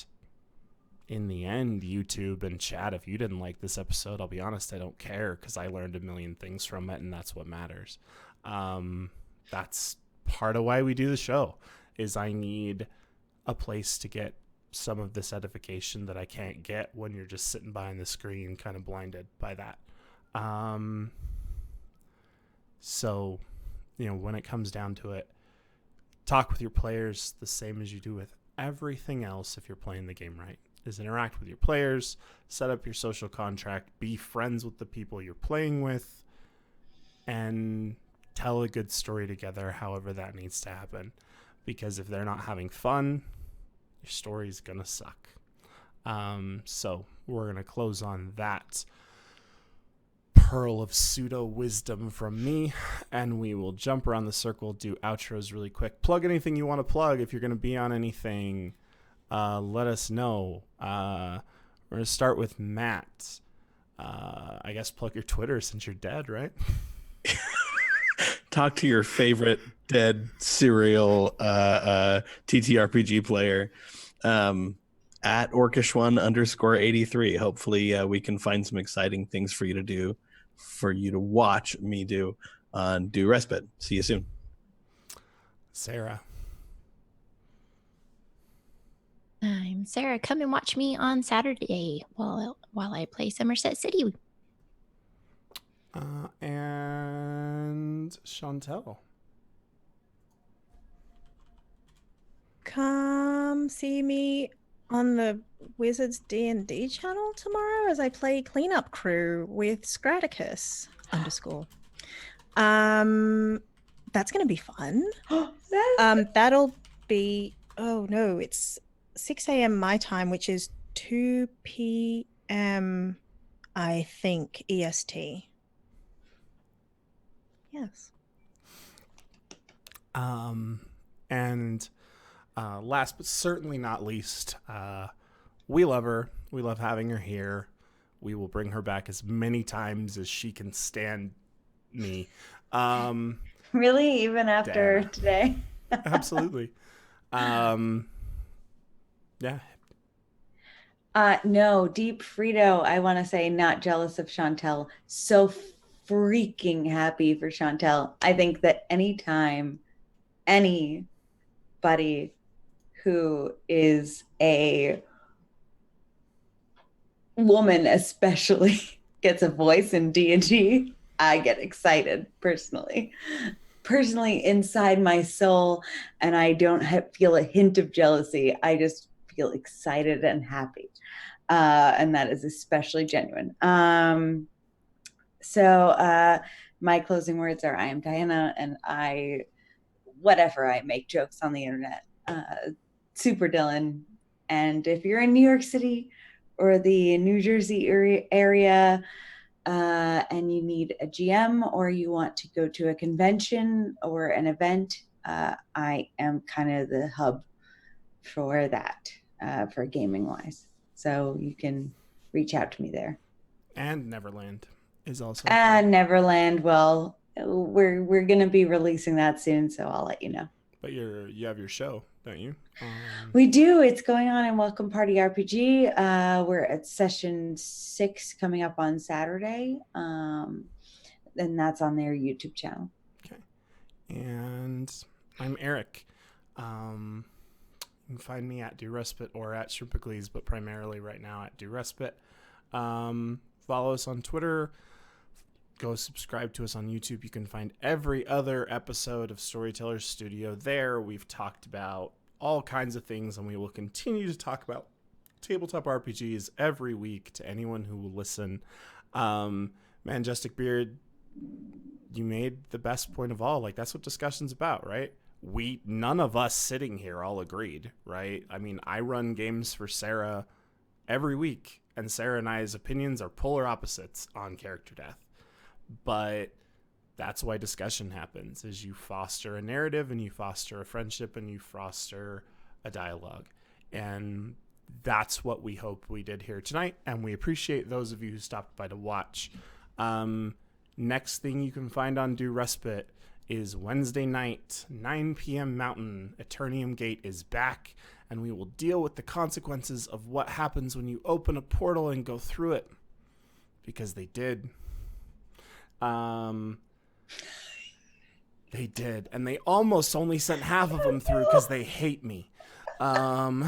in the end, YouTube and chat, if you didn't like this episode, I'll be honest, I don't care because I learned a million things from it, and that's what matters. That's part of why we do the show, is I need a place to get some of this edification that I can't get when you're just sitting behind the screen kind of blinded by that. So, when it comes down to it, talk with your players the same as you do with everything else if you're playing the game right. Is interact with your players, set up your social contract, be friends with the people you're playing with, and tell a good story together however that needs to happen. Because if they're not having fun, your story's going to suck. So we're going to close on that pearl of pseudo wisdom from me, and we will jump around the circle, do outros really quick. Plug anything you want to plug. If you're going to be on anything, let us know. We're going to start with Matt. I guess plug your Twitter since you're dead, right? Talk to your favorite dead serial TTRPG player at Orcish1_83. Hopefully we can find some exciting things for you to do, for you to watch me do on Do Respite. See you soon. Sarah. I'm Sarah. Come and watch me on Saturday while I play Somerset City. And Chantel. Come see me on the Wizards D&D channel tomorrow as I play Cleanup Crew with Scraticus _ That's gonna be fun. That'll be it's 6 a.m. my time, which is 2 p.m. I think EST. Yes. And last but certainly not least, we love her. We love having her here. We will bring her back as many times as she can stand me. Really? Even after Diana. today? Absolutely. Yeah. No, Deep Frito, I want to say not jealous of Chantel. So freaking happy for Chantel. I think that anytime anybody who is a woman especially gets a voice in D&D, I get excited personally inside my soul, and I don't feel a hint of jealousy. I just feel excited and happy, and that is especially genuine. So my closing words are, I am Diana, and I make jokes on the internet. Super Dylan. And if you're in New York City or the New Jersey area, and you need a GM or you want to go to a convention or an event, I am kind of the hub for that, for gaming wise. So you can reach out to me there. And Neverland is also. Neverland. Well, we're going to be releasing that soon, so I'll let you know. But you have your show, don't you? We do. It's going on in Welcome Party RPG. We're at session 6 coming up on Saturday. And that's on their YouTube channel. Okay. And I'm Eric. You can find me at Do Respite or at Shrimpicles, but primarily right now at Do Respite. Follow us on Twitter. Go subscribe to us on YouTube. You can find every other episode of Storyteller Studio there. We've talked about all kinds of things, and we will continue to talk about tabletop RPGs every week to anyone who will listen. Manjestic Beard, you made the best point of all. Like, that's what discussion's about, right? None of us sitting here all agreed, right? I mean, I run games for Sarah every week, and Sarah and I's opinions are polar opposites on character death. But that's why discussion happens, is you foster a narrative and you foster a friendship and you foster a dialogue. And that's what we hope we did here tonight. And we appreciate those of you who stopped by to watch. Next thing you can find on Do Respite is Wednesday night, 9 p.m. Mountain. Eternium Gate is back, and we will deal with the consequences of what happens when you open a portal and go through it. Because they did. They did, and they almost only sent half of them through because they hate me. So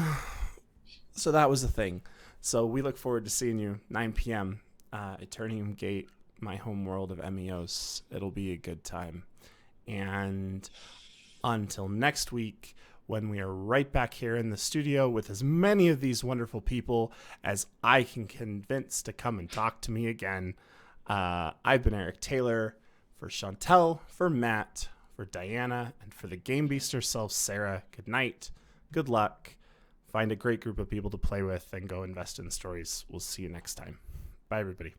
that was the thing. So we look forward to seeing you 9 p.m. Eternium Gate, my home world of MEOS. It'll be a good time. And until next week, when we are right back here in the studio with as many of these wonderful people as I can convince to come and talk to me again. I've been Eric Taylor, for Chantel, for Matt, for Diana, and for the Game Beast herself, Sarah. Good night. Good luck. Find a great group of people to play with and go invest in stories. We'll see you next time. Bye, everybody.